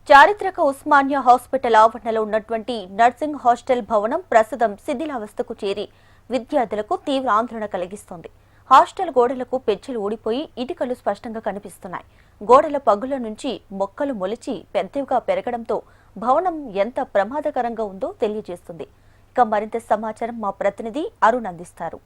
చారిత్రక ఉస్మానియా హాస్పిటల్ ఆవరణలో ఉన్నటువంటి నర్సింగ్ హాస్టల్ భవనం ప్రస్తుతం శిథిలావస్థకు చేరి విద్యార్థులకు తీవ్ర ఆందోళన కలిగిస్తోంది. హాస్టల్ గోడలకు పెచ్చులు ఊడిపోయి ఇటుకలు స్పష్టంగా కనిపిస్తున్నాయి. గోడల పగుల నుంచి మొక్కలు మొలిచి పెద్దవిగా పెరగడంతో భవనం ఎంత ప్రమాదకరంగా ఉందో తెలియజేస్తుంది. ఇక మరింత సమాచారం మా ప్రతినిధి అరుణ్ అందిస్తారు.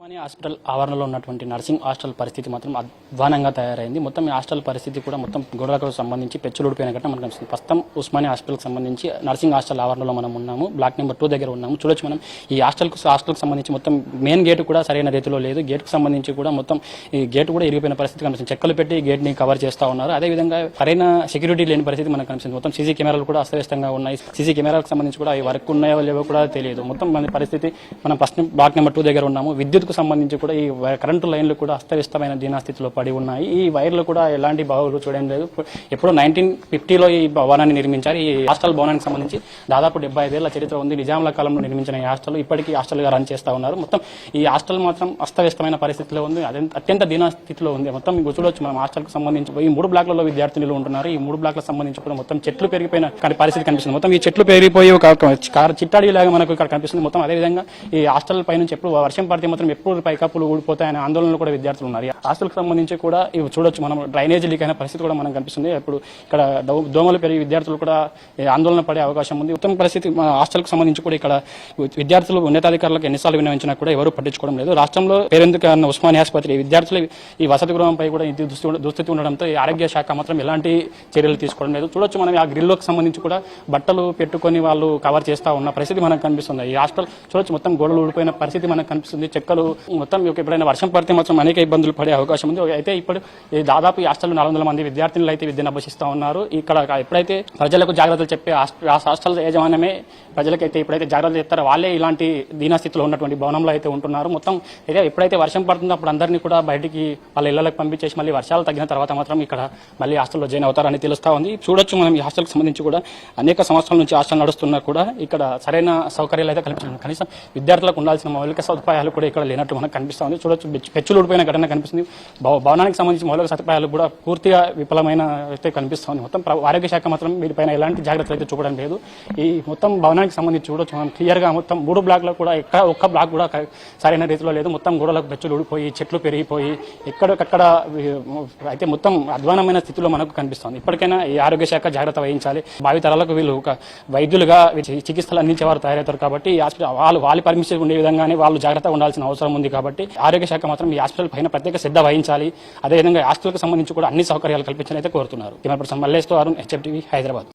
ఉస్మానియా హాస్పిటల్ ఆవరణలో ఉన్నటువంటి నర్సింగ్ హాస్టల్ పరిస్థితి మాత్రం అధ్వానంగా తయారైంది. మొత్తం ఈ హాస్టల్ పరిస్థితి కూడా మొత్తం గోడలకు సంబంధించి పెచ్చులు ఊడిపోయిన ఘటన మనకు కనిపిస్తుంది. ప్రస్తుతం ఉస్మానియా హాస్పిటల్కి సంబంధించి నర్సింగ్ హాస్టల్ ఆవరణలో మనం ఉన్నాము. బ్లాక్ నెంబర్ 2 దగ్గర ఉన్నాము. చూడొచ్చు మనం ఈ హాస్టల్కి సంబంధించి మొత్తం మెయిన్ గేట్ కూడా సరైన రీతిలో లేదు. గేట్కి సంబంధించి కూడా మొత్తం ఈ గేట్ కూడా ఇరిగిపోయిన పరిస్థితి కనిపిస్తుంది. చెక్కలు పెట్టి గేట్ని కవర్ చేస్తూ ఉన్నారు. అదేవిధంగా సరైన సెక్యూరిటీ లేని పరిస్థితి మనకు కనిపిస్తుంది. మొత్తం సీసీ కెమెరాలు కూడా అస్తవ్యస్తంగా ఉన్నాయి. సీసీ కెమెరాలకు సంబంధించి కూడా అవి వర్క్ ఉన్నాయో లేవో కూడా తెలియదు. మొత్తం మన పరిస్థితి మనం ఫస్ట్ బ్లాక్ నెంబర్ 2 దగ్గర ఉన్నాము. విద్యుత్కు సంబంధించి కూడా ఈ కరెంటు లైన్లు కూడా అస్తవ్యస్తమైన దీనాస్థితిలో పడి ఉన్నాయి. ఈ వైర్లు కూడా ఎలాంటి బావులు చూడడం లేదు. ఎప్పుడో 1950లో ఈ భవనాన్ని నిర్మించారు. ఈ హాస్టల్ భవనానికి సంబంధించి దాదాపు 75 ఏళ్ల చరిత్ర ఉంది. నిజాంల కాలంలో నిర్మించిన ఈ హాస్టల్ ఇప్పటికీ హాస్టల్ గా రన్ చేస్తా ఉన్నారు. మొత్తం ఈ హాస్టల్ మాత్రం అస్తవ్యస్తమైన పరిస్థితిలో ఉంది. అత్యంత దీనాస్థితిలో ఉంది. మొత్తం మీకు చూడొచ్చు మనం హాస్టల్ కు సంబంధించి ఈ 3 బ్లాక్లలో విద్యార్థులు ఉంటున్నారు. ఈ 3 బ్లాక్లకు సంబంధించి కూడా మొత్తం చెట్లు పెరిగిపోయిన పరిస్థితి కనిపిస్తుంది. మొత్తం ఈ చెట్లు పెరిగిపోయి ఒక చిట్టాడి లాగా మనకు ఇక్కడ కనిపిస్తుంది. మొత్తం అదేవిధంగా ఈ హాస్టల్ పై నుంచి ఎప్పుడు వర్షం పడితే మాత్రం ఎప్పుడు పైకప్పులు ఊడిపోతాయనే ఆందోళనలు కూడా విద్యార్థులు ఉన్నారు. హాస్టల్కి సంబంధించి కూడా ఇవి చూడొచ్చు మనం డ్రైనేజ్ లీక్ అయిన పరిస్థితి కూడా మనకు కనిపిస్తుంది. ఇప్పుడు ఇక్కడ దోమలు పెరిగి విద్యార్థులు కూడా ఆందోళన పడే అవకాశం ఉంది. ఉత్తమ పరిస్థితి హాస్టల్కి సంబంధించి కూడా ఇక్కడ విద్యార్థులు ఉన్నతాధికారులకు ఎన్నిసార్లు విన్నవించినా కూడా ఎవరు పట్టించుకోవడం లేదు. రాష్ట్రంలో పేరెందుకు అన్న ఉస్మానియా ఆసుపత్రి విద్యార్థులు ఈ వసతి గృహంపై కూడా దుస్థితి ఉండడంతో ఈ ఆరోగ్య శాఖ మాత్రం ఎలాంటి చర్యలు తీసుకోవడం లేదు. చూడొచ్చు మనం ఆ గ్రిల్లోకి సంబంధించి కూడా బట్టలు పెట్టుకొని వాళ్ళు కవర్ చేస్తా ఉన్న పరిస్థితి మనకు కనిపిస్తుంది. ఈ హాస్టల్ చూడొచ్చు మొత్తం గోడలు ఊడిపోయిన పరిస్థితి మనకు కనిపిస్తుంది. చెక్కలు మొత్తం ఎప్పుడైనా వర్షం పడితే మాత్రం అనేక ఇబ్బందులు పడే అవకాశం ఉంది. అయితే ఇప్పుడు దాదాపు ఈ హాస్టల్లో 400 మంది విద్యార్థులు అయితే విద్యను అభ్యసిస్తూ ఉన్నారు. ఇక్కడ ఎప్పుడైతే ప్రజలకు జాగ్రత్తలు చెప్పే హాస్టల్ యాజమాన్యమే ప్రజలకైతే ఎప్పుడైతే జాగ్రత్తలు చెప్తారో వాళ్ళే ఇలాంటి దీనస్థితిలో ఉన్నటువంటి భవనంలో అయితే ఉంటున్నారు. మొత్తం అయితే ఎప్పుడైతే వర్షం పడుతుందో అప్పుడు అందరినీ కూడా బయటికి వాళ్ళ ఇళ్లకు పంపించేసి మళ్ళీ వర్షాలు తగ్గిన తర్వాత మాత్రం ఇక్కడ మళ్ళీ హాస్టల్లో జాయిన్ అవుతారని తెలుస్తా ఉంది. చూడొచ్చు మనం ఈ హాస్టల్కి సంబంధించి కూడా అనేక సంవత్సరాల నుంచి హాస్టల్ నడుస్తున్నా కూడా ఇక్కడ సరైన సౌకర్యాలు అయితే కల్పించారు. కనీసం విద్యార్థులకు ఉండాల్సిన మౌలిక సదుపాయాలు కూడా ఇక్కడ లేనట్టు మనకు కనిపిస్తా ఉంది. చూడొచ్చు పెచ్చులు ఊడిపోయిన ఘటన కనిపిస్తుంది. భవనానికి సంబంధించి మౌలిక సదుపాయాలు కూడా పూర్తిగా విఫలమైన అయితే కనిపిస్తుంది. మొత్తం ఆరోగ్య శాఖ మాత్రం వీటిపైన ఎలాంటి జాగ్రత్తలు అయితే చూపడం లేదు. ఈ మొత్తం భవనానికి సంబంధించి చూడొచ్చు మనం క్లియర్ గా మొత్తం 3 బ్లాక్లో కూడా ఒక్క బ్లాక్ కూడా సరైన రీతిలో లేదు. మొత్తం గోడలకు పెచ్చులు ఊడిపోయి చెట్లు పెరిగిపోయి ఎక్కడెక్కడ అయితే మొత్తం అధ్వానమైన స్థితిలో మనకు కనిపిస్తుంది. ఇప్పటికైనా ఈ ఆరోగ్య శాఖ జాగ్రత్త వహించాలి. భావితరాలకు వీళ్ళు ఒక వైద్యులుగా చికిత్సలు అందించేవారు తయారవుతారు కాబట్టి ఈ హాస్పిటల్ వాళ్ళ పర్మిషన్ ఉండే విధంగానే వాళ్ళు జాగ్రత్తగా ఉండాల్సిన అవసరం ఉంది. కాబట్టి ఆరోగ్య శాఖ మాత్రం ఈ హాస్పిటల్ పైన ప్రత్యేక శ్రద్ధ వహించాలి. అదేవిధంగా హాస్టల్కి సంబంధించి కూడా అన్ని సౌకర్యాలు కల్పించాలని అయితే కోరుతున్నారు. కెమెరా పర్సన్ మల్లేష్తో అరుణ్, HFTV, హైదరాబాద్.